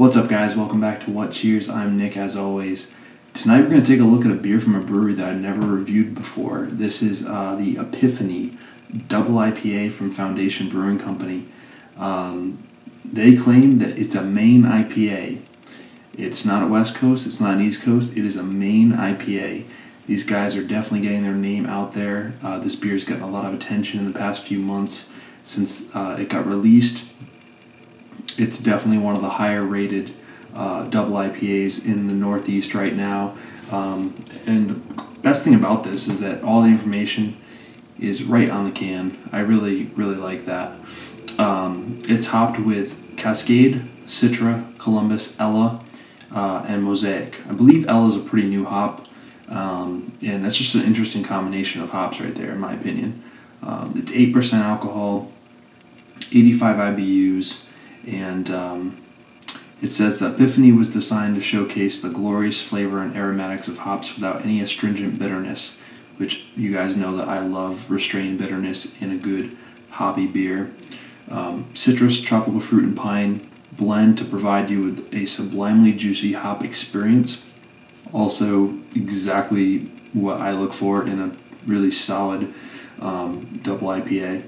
What's up, guys? Welcome back to What Cheers. I'm Nick, as always. Tonight we're going to take a look at a beer from a brewery that I've never reviewed before. This is the Epiphany Double IPA from Foundation Brewing Company. They claim that it's a Maine IPA. It's not a West Coast, it's not an East Coast, it is a Maine IPA. These guys are definitely getting their name out there. This beer's gotten a lot of attention in the past few months since it got released. It's definitely one of the higher rated double IPAs in the Northeast right now. And the best thing about this is that all the information is right on the can. I really like that. It's hopped with Cascade, Citra, Columbus, Ella, and Mosaic. I believe Ella is a pretty new hop, and that's just an interesting combination of hops right there, in my opinion. It's 8% alcohol, 85 IBUs, and it says that Epiphany was designed to showcase the glorious flavor and aromatics of hops without any astringent bitterness, which you guys know that I love restrained bitterness in a good hoppy beer. Citrus, tropical fruit, and pine blend to provide you with a sublimely juicy hop experience. Also, exactly what I look for in a really solid double IPA.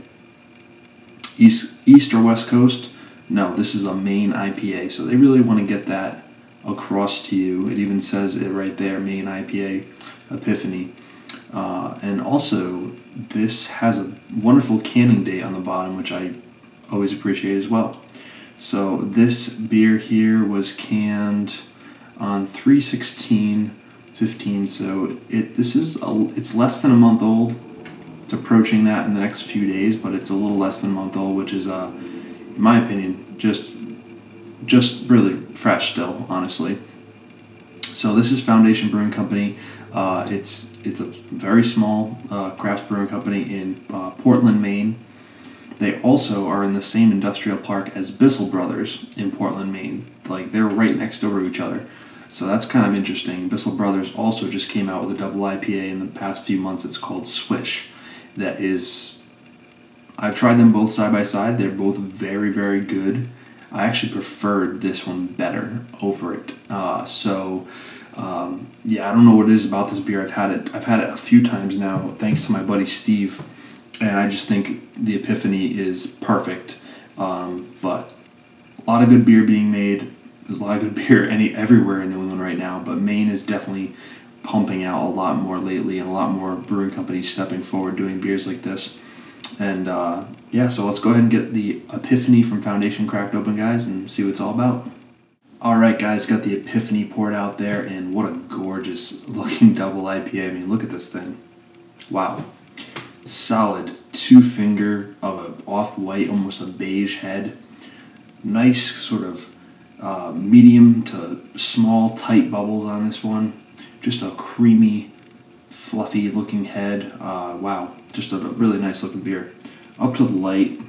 East or West Coast? No, this is a Maine IPA, so they really want to get that across to you. It even says it right there, Maine IPA, Epiphany. And also, this has a wonderful canning date on the bottom, which I always appreciate as well. So this beer here was canned on 3/16/15, so it's less than a month old. It's approaching that in the next few days, but it's a little less than a month old, which is in my opinion, just really fresh still, honestly. So this is Foundation Brewing Company. It's a very small craft brewing company in Portland, Maine. They also are in the same industrial park as Bissell Brothers in Portland, Maine. Like, they're right next door to each other. So that's kind of interesting. Bissell Brothers also just came out with a double IPA in the past few months. It's called Swish. I've tried them both side by side. They're both very good. I actually preferred this one better over it. Yeah, I don't know what it is about this beer. I've had it a few times now, thanks to my buddy Steve, and I just think the Epiphany is perfect. But a lot of good beer being made. There's a lot of good beer everywhere in New England right now, but Maine is definitely pumping out a lot more lately, and a lot more brewing companies stepping forward doing beers like this. And yeah, so let's go ahead and get the Epiphany from Foundation cracked open, guys, and see what it's all about. Alright, guys, got the Epiphany poured out there, and what a gorgeous looking double IPA. I mean, look at this thing. Wow. Solid 2-finger of an off-white, almost a beige head. Nice sort of medium to small, tight bubbles on this one. Just a creamy, fluffy looking head. Wow, just a really nice looking beer. Up to the light,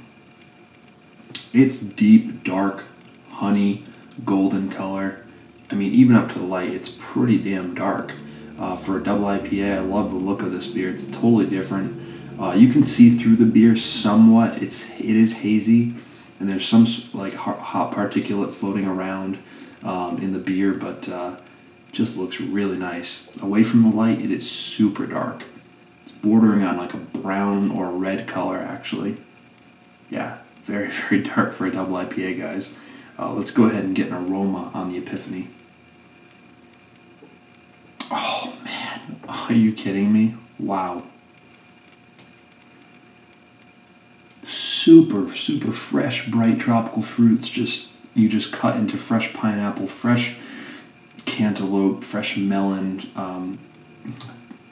it's deep, dark, honey, golden color. I mean, even up to the light, it's pretty damn dark. For a double IPA, I love the look of this beer. It's totally different. You can see through the beer somewhat. It is hazy, and there's some like hot particulate floating around in the beer, but just looks really nice. Away from the light, it is super dark. It's bordering on like a brown or red color, actually. Yeah, very dark for a double IPA, guys. Let's go ahead and get an aroma on the Epiphany. Oh man, are you kidding me? Wow. Super fresh, bright tropical fruits. You just cut into fresh pineapple, fresh cantaloupe, fresh melon.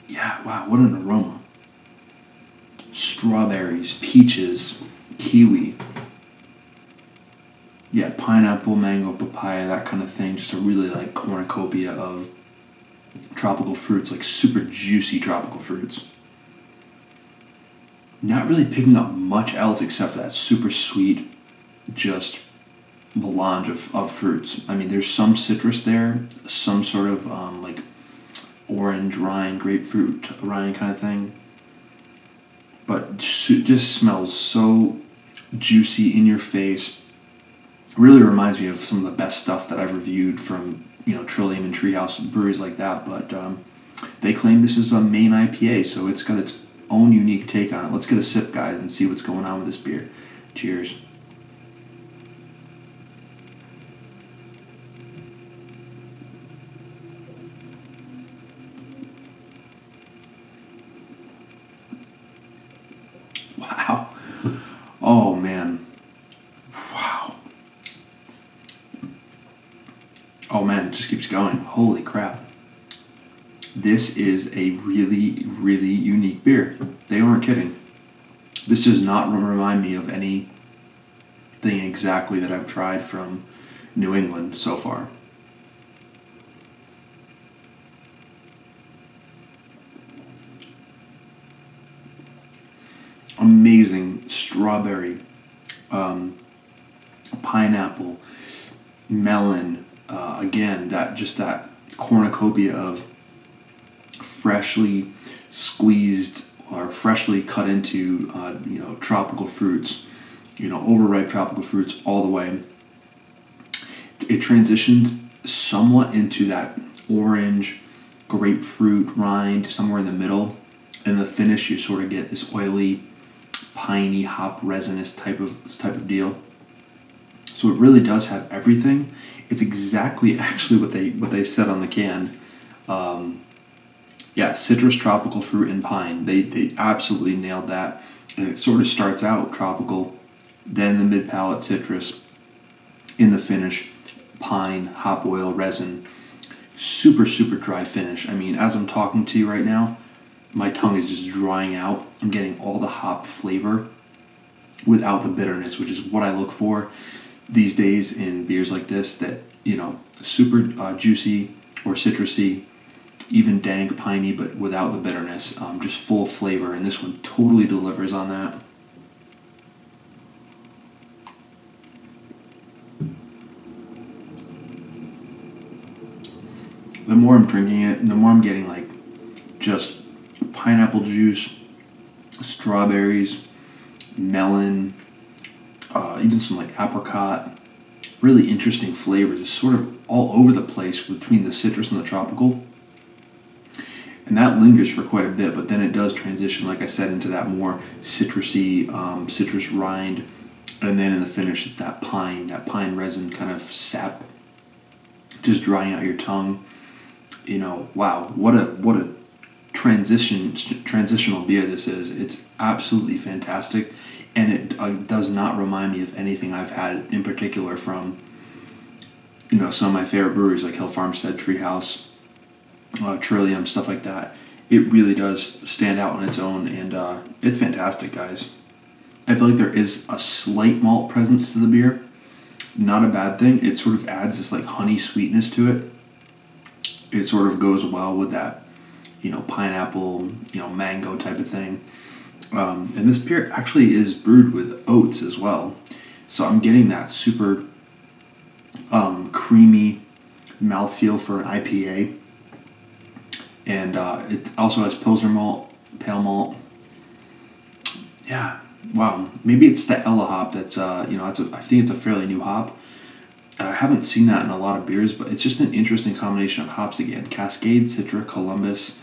Yeah, wow, what an aroma. Strawberries, peaches, kiwi. Yeah, pineapple, mango, papaya, that kind of thing. Just a really like cornucopia of tropical fruits, like super juicy tropical fruits. Not really picking up much else except for that super sweet, just melange of fruits. I mean, there's some citrus there, some sort of like orange rind, grapefruit rind kind of thing. But it just smells so juicy in your face. Really reminds me of some of the best stuff that I've reviewed from, Trillium and Treehouse breweries like that. But they claim this is a Maine IPA, so it's got its own unique take on it. Let's get a sip, guys, and see what's going on with this beer. Cheers. Wow. Oh, man. Wow. Oh, man, it just keeps going. Holy crap. This is a really, really unique beer. They aren't kidding. This does not remind me of anything exactly that I've tried from New England so far. Amazing strawberry, pineapple, melon. Again, that cornucopia of freshly squeezed or freshly cut into tropical fruits, overripe tropical fruits all the way. It transitions somewhat into that orange grapefruit rind somewhere in the middle. In the finish, you sort of get this oily, piney, hop resinous type of deal. So it really does have everything. It's exactly actually what they said on the can. Citrus, tropical fruit, and pine. They absolutely nailed that. And it sort of starts out tropical, then the mid palate citrus, in the finish, pine, hop oil, resin. Super, super dry finish. I mean, as I'm talking to you right now, my tongue is just drying out. I'm getting all the hop flavor without the bitterness, which is what I look for these days in beers like this, that, super juicy or citrusy, even dank, piney, but without the bitterness, just full flavor, and this one totally delivers on that. The more I'm drinking it, the more I'm getting like just pineapple juice, strawberries, melon, even some like apricot. Really interesting flavors. It's sort of all over the place between the citrus and the tropical. And that lingers for quite a bit, but then it does transition, like I said, into that more citrusy, citrus rind. And then in the finish, it's that pine resin kind of sap, just drying out your tongue. Wow, what a transitional beer this is. It's absolutely fantastic, and it does not remind me of anything I've had in particular from some of my favorite breweries like Hill Farmstead, Treehouse, Trillium, stuff like that. It really does stand out on its own, and it's fantastic, guys. I feel like there is a slight malt presence to the beer. Not a bad thing. It sort of adds this like honey sweetness to it. It sort of goes well with that pineapple, mango type of thing. And this beer actually is brewed with oats as well. So I'm getting that super creamy mouthfeel for an IPA. And it also has Pilsner malt, pale malt. Yeah, wow. Maybe it's the Ella hop that's, I think it's a fairly new hop. And I haven't seen that in a lot of beers, but it's just an interesting combination of hops again. Cascade, Citra, Columbus,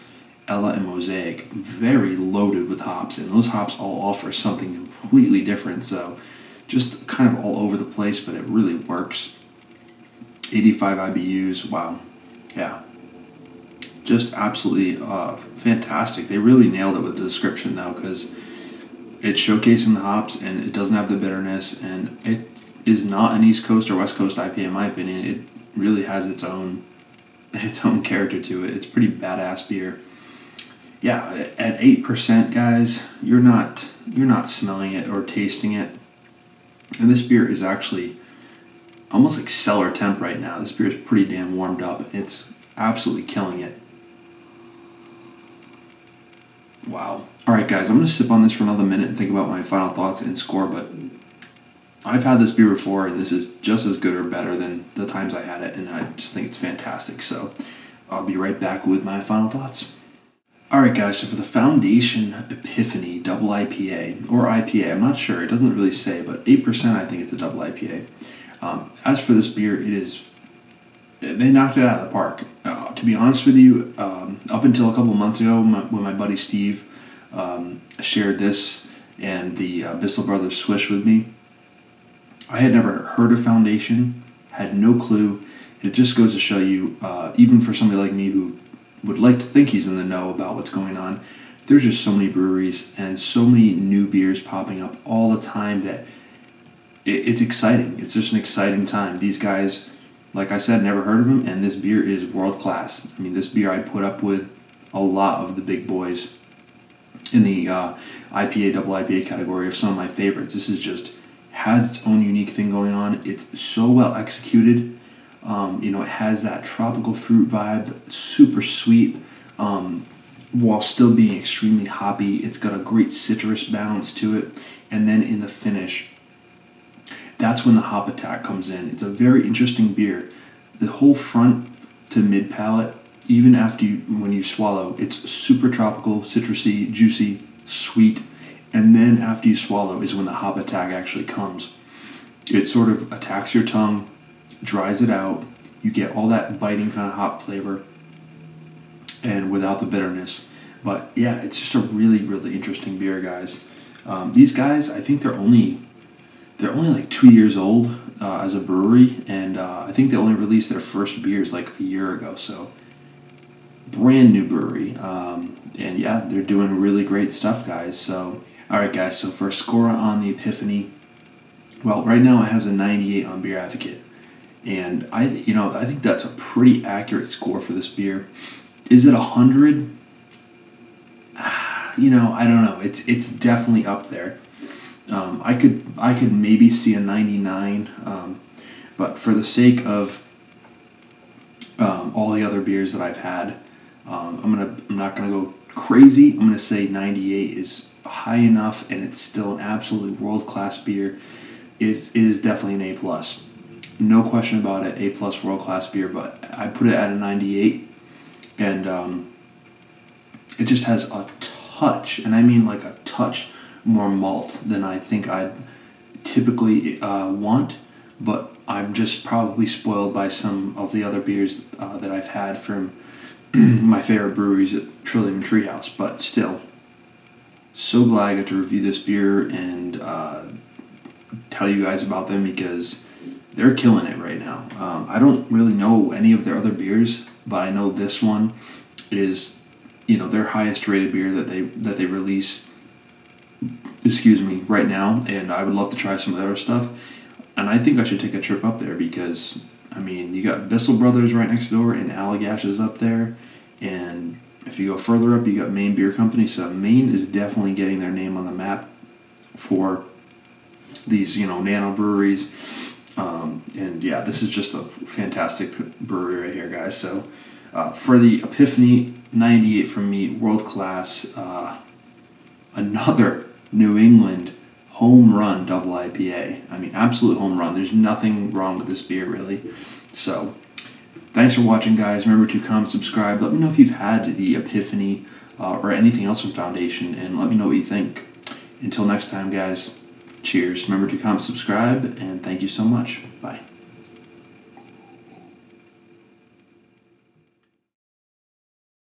Ella, and Mosaic. Very loaded with hops, and those hops all offer something completely different. So just kind of all over the place, but it really works. 85 IBUs, wow. Yeah. Just absolutely fantastic. They really nailed it with the description, though, because it's showcasing the hops, and it doesn't have the bitterness, and it is not an East Coast or West Coast IPA in my opinion. It really has its own character to it. It's pretty badass beer. Yeah, at 8%, guys, you're not smelling it or tasting it. And this beer is actually almost like cellar temp right now. This beer is pretty damn warmed up. It's absolutely killing it. Wow. All right, guys, I'm going to sip on this for another minute and think about my final thoughts and score, but I've had this beer before, and this is just as good or better than the times I had it, and I just think it's fantastic. So I'll be right back with my final thoughts. All right, guys, so for the Foundation Epiphany Double IPA, or IPA, I'm not sure. It doesn't really say, but 8%, I think it's a double IPA. As for this beer, they knocked it out of the park. To be honest with you, up until a couple months ago, when my buddy Steve shared this and the Bissell Brothers Swish with me, I had never heard of Foundation, had no clue. It just goes to show you, even for somebody like me who would like to think he's in the know about what's going on, there's just so many breweries and so many new beers popping up all the time that it's exciting. It's just an exciting time. These guys, like I said, never heard of them, and this beer is world class. I mean, this beer I'd put up with a lot of the big boys in the IPA, double IPA category of some of my favorites. This is just has its own unique thing going on. It's so well executed. It has that tropical fruit vibe, super sweet, while still being extremely hoppy. It's got a great citrus balance to it, and then in the finish, that's when the hop attack comes in. It's a very interesting beer. The whole front to mid palate, even after when you swallow, it's super tropical, citrusy, juicy, sweet, and then after you swallow is when the hop attack actually comes. It sort of attacks your tongue, dries it out. You get all that biting kind of hop flavor, and without the bitterness. But yeah, it's just a really, really interesting beer, guys. These guys, I think they're only like 2 years old as a brewery, and I think they only released their first beers like a year ago, so brand new brewery. And yeah, they're doing really great stuff, guys. So, alright guys, so for a score on the Epiphany, well, right now it has a 98 on BeerAdvocate, and I think that's a pretty accurate score for this beer. Is it 100? I don't know. It's definitely up there. I could maybe see a 99, but for the sake of all the other beers that I've had, I'm not gonna go crazy. I'm gonna say 98 is high enough, and it's still an absolutely world-class beer. It is definitely an A+. No question about it, A+ world-class beer, but I put it at a 98, and it just has a touch, and I mean like a touch, more malt than I think I'd typically want, but I'm just probably spoiled by some of the other beers that I've had from my favorite breweries at Trillium and Treehouse, but still, so glad I got to review this beer and tell you guys about them because they're killing it right now. I don't really know any of their other beers, but I know this one is, their highest rated beer that they release, right now, and I would love to try some of their stuff. And I think I should take a trip up there because, you got Bissell Brothers right next door, and Allagash is up there, and if you go further up, you got Maine Beer Company. So Maine is definitely getting their name on the map for these, nano breweries. And yeah, this is just a fantastic brewery right here, guys. So for the Epiphany, 98 from me, world class. Another New England home run double IPA. Absolute home run. There's nothing wrong with this beer, really. So, thanks for watching, guys. Remember to comment, subscribe. Let me know if you've had the Epiphany or anything else from Foundation, and let me know what you think. Until next time, guys, cheers. Remember to comment, subscribe, and thank you so much. Bye.